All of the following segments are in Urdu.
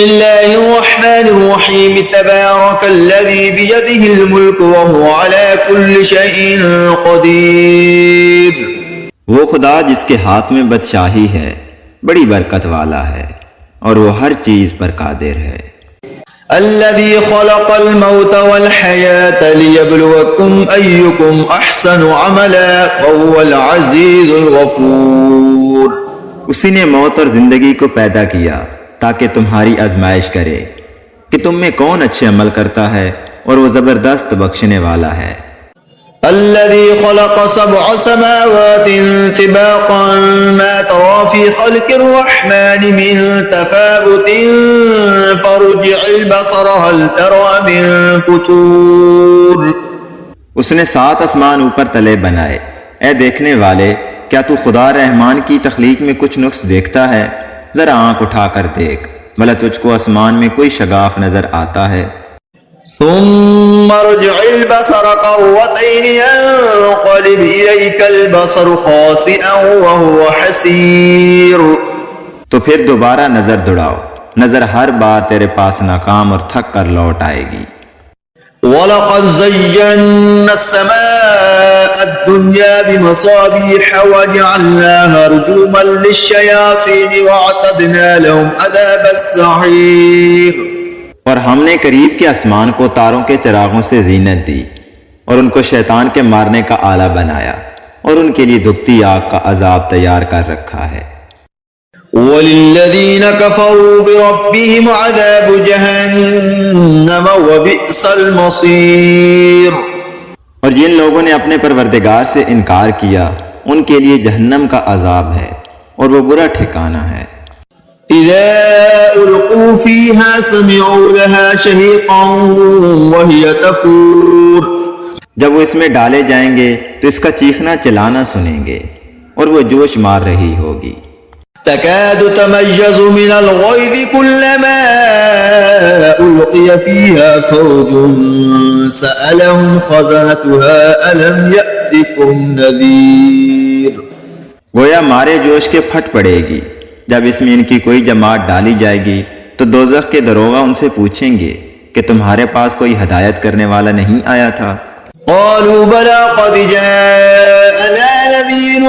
اللہ الرحمن الرحیم تبارک الذی بیدہ الملک وہو علی کل شیء قدیر۔ وہ خدا جس کے ہاتھ میں بادشاہی ہے بڑی برکت والا ہے اور وہ ہر چیز پر قادر ہے۔ الذي خلق الموت والحياة ليبلوكم أيكم أحسن عملا وهو العزيز الغفور۔ اسی نے موت اور زندگی کو پیدا کیا تاکہ تمہاری آزمائش کرے کہ تم میں کون اچھے عمل کرتا ہے اور وہ زبردست بخشنے والا ہے۔ الذي خلق سبع سماوات طباقا ما ترى في خلق الرحمن من تفاوت فارجع البصر هل ترى من فطور۔ اس نے 7 آسمان اوپر تلے بنائے، اے دیکھنے والے کیا تو خدا رحمان کی تخلیق میں کچھ نقص دیکھتا ہے؟ ذرا آنکھ اٹھا کر دیکھ، بھلا تجھ کو آسمان میں کوئی شگاف نظر آتا ہے؟ ثم ارجع البصر كرتين ينقلب إليك البصر خاسئا وهو حسير۔ تو پھر دوبارہ نظر دوڑاؤ، نظر ہر بار تیرے پاس ناکام اور تھک کر لوٹ آئے گی۔ وَلَقَدْ زَيَّنَّا السَّمَاءَ الدُّنْيَا بِمَصَابِيحَ وَجَعَلْنَاهَا رُجُومًا لِلشَّيَاطِينِ وَأَعْتَدْنَا لَهُمْ عَذَابَ السَّعِيرِ۔ اور ہم نے قریب کے آسمان کو تاروں کے چراغوں سے زینت دی اور ان کو شیطان کے مارنے کا آلہ بنایا اور ان کے لیے دکھتی آگ کا عذاب تیار کر رکھا ہے۔ وَلِلَّذِينَ كَفَرُوا بِرَبِّهِمْ عَذَابُ جَهَنَّمَ وَبِئْسَ الْمَصِيرُ۔ اور جن لوگوں نے اپنے پروردگار سے انکار کیا ان کے لیے جہنم کا عذاب ہے اور وہ برا ٹھکانہ ہے۔ إِذَا أُلْقُوا فِيهَا سَمِعُوا لَهَا شَهِيقًا وَهِيَ تَفُورُ۔ جب وہ اس میں ڈالے جائیں گے تو اس کا چیخنا چلانا سنیں گے اور وہ جوش مار رہی ہوگی۔ تَكَادُ تَمَيَّزُ مِنَ الْغَيْظِ كُلَّمَا أُلْقِيَ فِيهَا فَوْجٌ سَأَلَهُمْ خَزَنَتُهَا أَلَمْ يَأْتِكُمْ نَذِيرٌ۔ گویا مارے جوش کے پھٹ پڑے گی جب اس میں ان کی کوئی جماعت ڈالی جائے گی تو دوزخ کے دروغہ ان سے پوچھیں گے کہ تمہارے پاس کوئی ہدایت کرنے والا نہیں آیا تھا؟ قالوا بلى قد جاءنا نذير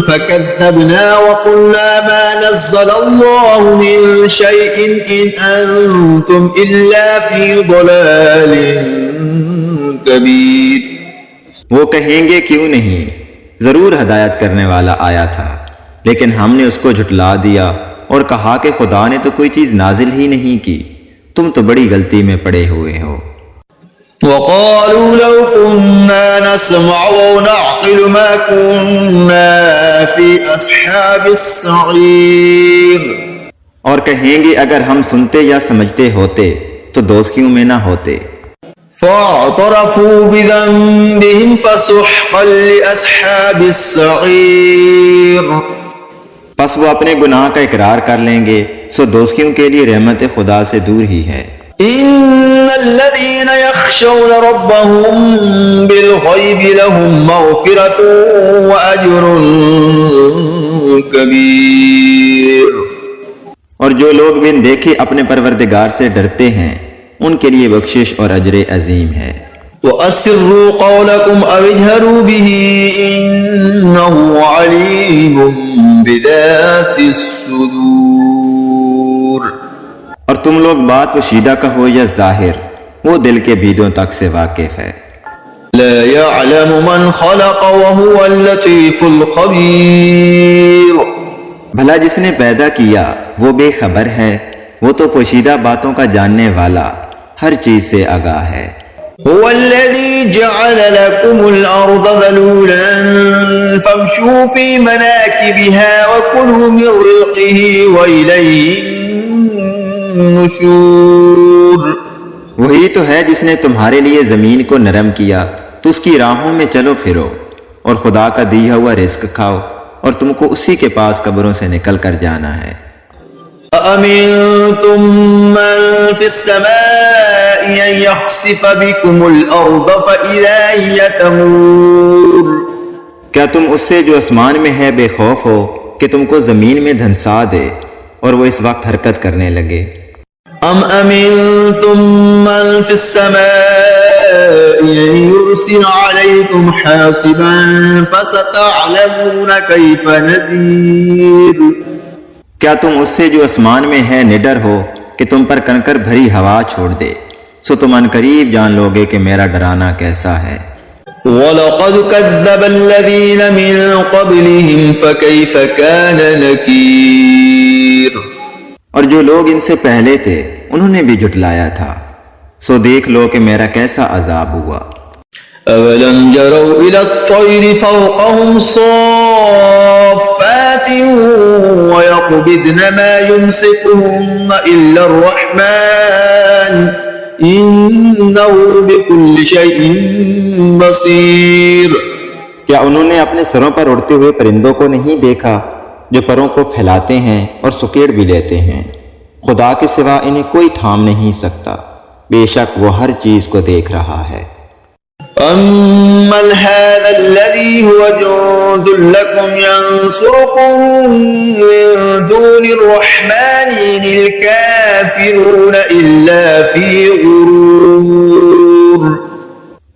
فكذبنا وقلنا ما نزل الله من شيء إن أنتم إلا في ضلال كبير۔ وہ کہیں گے کیوں نہیں، ضرور ہدایت کرنے والا آیا تھا، لیکن ہم نے اس کو جھٹلا دیا اور کہا کہ خدا نے تو کوئی چیز نازل ہی نہیں کی، تم تو بڑی غلطی میں پڑے ہوئے ہو۔ وقالوا لو كنا نسمع ونعقل ما كنا في أصحاب السعير۔ اور کہیں گے اگر ہم سنتے یا سمجھتے ہوتے تو دوزخیوں میں نہ ہوتے۔ فاعترفوا بذنبهم فسحقا لأصحاب السعير۔ پس وہ اپنے گناہ کا اقرار کر لیں گے، سو دوزخیوں کے لیے رحمت خدا سے دور ہی ہے۔ ان الذين يخشون ربهم بالغيب لهم مغفرة واجر كبير۔ اور جو لوگ بن دیکھے اپنے پروردگار سے ڈرتے ہیں ان کے لیے بخشش اور اجر عظیم ہے۔ وَأَسِرُّوا قَوْلَكُمْ أَوِ اجْهَرُوا بِهِ إِنَّهُ عَلِيمٌ بِذَاتِ الصُّدُورِ۔ اور تم لوگ بات پوشیدہ کہو یا ظاہر، وہ دل کے بیدوں تک سے واقف ہے۔ لَا يَعْلَمُ مَنْ خَلَقَ وَهُوَ اللَّطِيفُ الْخَبِيرُ۔ بھلا جس نے پیدا کیا وہ بے خبر ہے، وہ تو پوشیدہ باتوں کا جاننے والا، ہر چیز سے آگاہ ہے۔ هو الذي جعل لكم الأرض ذلولا فامشوا في مناكبها وكلوا من رزقه وإليه النشور۔ وہی تو ہے جس نے تمہارے لیے زمین کو نرم کیا تو اس کی راہوں میں چلو پھرو اور خدا کا دیا ہوا رزق کھاؤ اور تم کو اسی کے پاس قبروں سے نکل کر جانا ہے۔ أَأَمِنْتُمْ مَنْ فِي السَّمَاءِ أَنْ يَخْسِفَ بِكُمُ الْأَرْضَ فَإِذَا هِيَ تَمُورُ۔ کیا تم اس سے جو آسمان میں ہے بے خوف ہو کہ تم کو زمین میں دھنسا دے اور وہ اس وقت حرکت کرنے لگے۔ ام امنتم من فی السماء ان یرسل علیکم حاصبا فستعلمون کیف نذیر۔ کیا تم اس سے جو آسمان میں ہے نڈر ہو کہ تم پر کنکر بھری ہوا چھوڑ دے؟ سو تم عنقریب جان لوگے کہ میرا ڈرانا کیسا ہے۔ وَلَقَدْ كَذَّبَ الَّذِينَ مِن قَبْلِهِمْ فَكَيْفَ كَانَ نَكِيرٌ۔ اور جو لوگ ان سے پہلے تھے انہوں نے بھی جھٹلایا تھا، سو دیکھ لو کہ میرا کیسا عذاب ہوا۔ أَوَلَمْ يَرَوْا إِلَى الطَّيْرِ فَوْقَهُمْ صَافَّاتٍ وَيَقْبِضْنَ مَا يُمْسِكُهُنَّ إِلَّا الرَّحْمَنُ إِنَّهُ بِكُلِّ شَيْءٍ بَصِيرٌ۔ کیا انہوں نے اپنے سروں پر اڑتے ہوئے پرندوں کو نہیں دیکھا جو پروں کو پھیلاتے ہیں اور سکیڑ بھی لیتے ہیں؟ خدا کے سوا انہیں کوئی تھام نہیں سکتا، بے شک وہ ہر چیز کو دیکھ رہا ہے۔ أَمَّنْ هَذَا الَّذِي هُوَ جُندٌ لَكُمْ يَنْصُرُكُمْ مِنْ دُونِ الرَّحْمَنِ إِنِ الْكَافِرُونَ إِلَّا فِي غُرُورٍ۔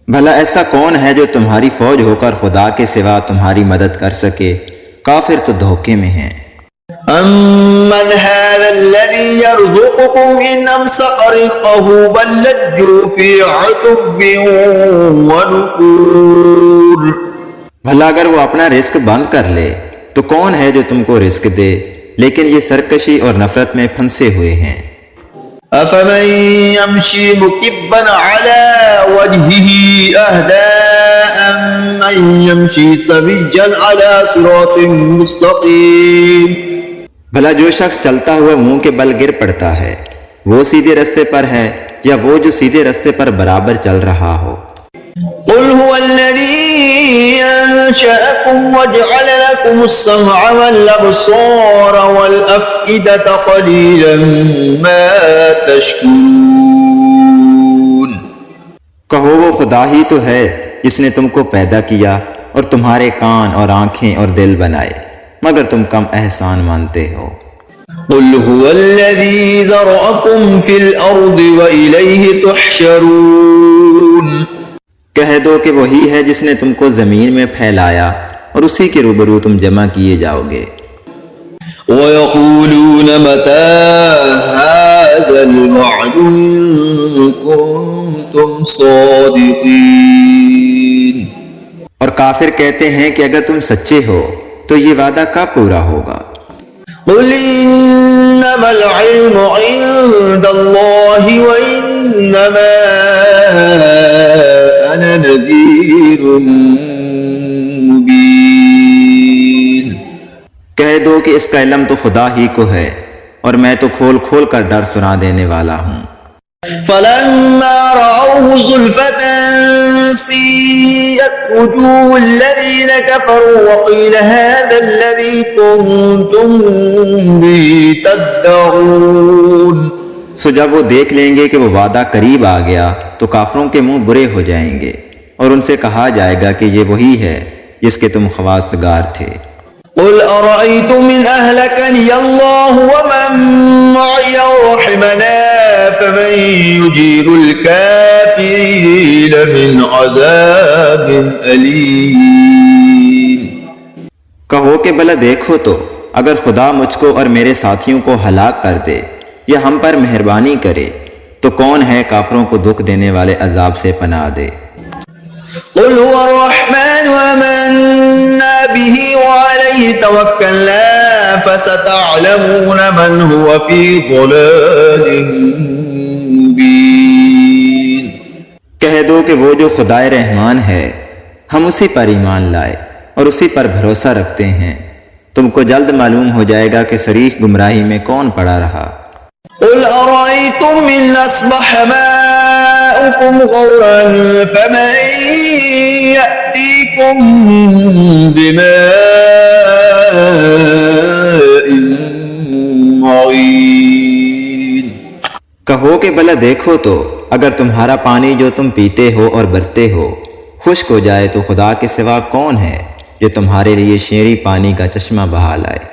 بھلا ایسا کون ہے جو تمہاری فوج ہو کر خدا کے سوا تمہاری مدد کر سکے؟ کافر تو دھوکے میں ہیں۔ أَمَّنْ هَذَا الَّذِي يَرْزُقُكُمْ إِنْ أَمْسَكَ رِزْقَهُ بَل لَّجُّوا فِي عُتُبٍّ وَنُفُورٍ۔ بھلا اگر وہ اپنا رزق بند کر لے تو کون ہے جو تم کو رزق دے؟ لیکن یہ سرکشی اور نفرت میں پھنسے ہوئے ہیں۔ أَفَمَن يَمْشِي مُكِبًّا عَلَى وَجْهِهِ أَهْدَىٰ أَمَّن يَمْشِي سَوِيًّا عَلَى صِرَاطٍ مُّسْتَقِيمٍ۔ بھلا جو شخص چلتا ہوا منہ کے بل گر پڑتا ہے وہ سیدھے رستے پر ہے یا وہ جو سیدھے رستے پر برابر چل رہا ہو؟ قُلْ هُوَ الَّذِي أَنشَأَكُمْ وَجَعَلَ لَكُمُ السَّمْعَ وَالْأَبْصَارَ وَالْأَفْئِدَةَ قَلِيلًا مَا تَشْكُرُونَ۔ کہو وہ خدا ہی تو ہے جس نے تم کو پیدا کیا اور تمہارے کان اور آنکھیں اور دل بنائے، مگر تم کم احسان مانتے ہو۔ قُلْ هُوَ الَّذِي ذَرَأَكُمْ فِي الْأَرْضِ وَإِلَيْهِ تُحْشَرُونَ۔ کہہ دو کہ وہی ہے جس نے تم کو زمین میں پھیلایا اور اسی کے روبرو تم جمع کیے جاؤ گے۔ وَيَقُولُونَ مَتَى هَذَا الْوَعْدُ إِن كُنتُمْ صَادِقِينَ۔ اور کافر کہتے ہیں کہ اگر تم سچے ہو تو یہ وعدہ کب پورا ہوگا؟ قُلْ إِنَّمَا الْعِلْمُ عِندَ اللَّهِ وَإِنَّمَا أَنَا نَذِيرٌ مُبِينٌ۔ کہہ دو کہ اس کا علم تو خدا ہی کو ہے اور میں تو کھول کھول کر ڈر سنا دینے والا ہوں۔ فَلَمَّا رَأَوْهُ زُلْفَةً سِيئَتْ وُجُوهُ الَّذِينَ كَفَرُوا وَقِيلَ هَذَا الَّذِي كُنتُم بِهِ تَدَّعُونَ۔ سو جب وہ دیکھ لیں گے کہ وہ وعدہ قریب آ گیا تو کافروں کے منہ برے ہو جائیں گے اور ان سے کہا جائے گا کہ یہ وہی ہے جس کے تم خواستگار تھے۔ قُلْ أَرَأَيْتُمْ إِنْ أَهْلَكَنِيَ اللَّهُ وَمَن مَّعِيَ وَرَحِمَنَا فَمَن يُجِيرُ الْكَافِرِينَ مِنْ عَذَابٍ أَلِيمٍ۔ کہو کہ بھلا دیکھو تو اگر خدا مجھ کو اور میرے ساتھیوں کو ہلاک کر دے یا ہم پر مہربانی کرے تو کون ہے کافروں کو دکھ دینے والے عذاب سے پناہ دے۔ قُلْ هُوَ الرَّحْمَنُ آمَنَّا بِهِ وَعَلَيْهِ تَوَكَّلْنَا فَسَتَعْلَمُونَ مَنْ هُوَ فِي ضَلَالٍ مُّبِينٍ۔ کہہ دو کہ وہ جو خدائے رحمان ہے ہم اسی پر ایمان لائے اور اسی پر بھروسہ رکھتے ہیں، تم کو جلد معلوم ہو جائے گا کہ صریح گمراہی میں کون پڑا رہا۔ قُلْ أَرَأَيْتُمْ إِنْ أَصْبَحَ مَاؤُكُمْ غَوْرًا فَمَن يَأْتِيكُم بِمَاءٍ مَّعِينٍ۔ کہو کہ بھلا دیکھو تو اگر تمہارا پانی جو تم پیتے ہو اور برتے ہو خشک ہو جائے تو خدا کے سوا کون ہے جو تمہارے لیے شیریں پانی کا چشمہ بہا لائے۔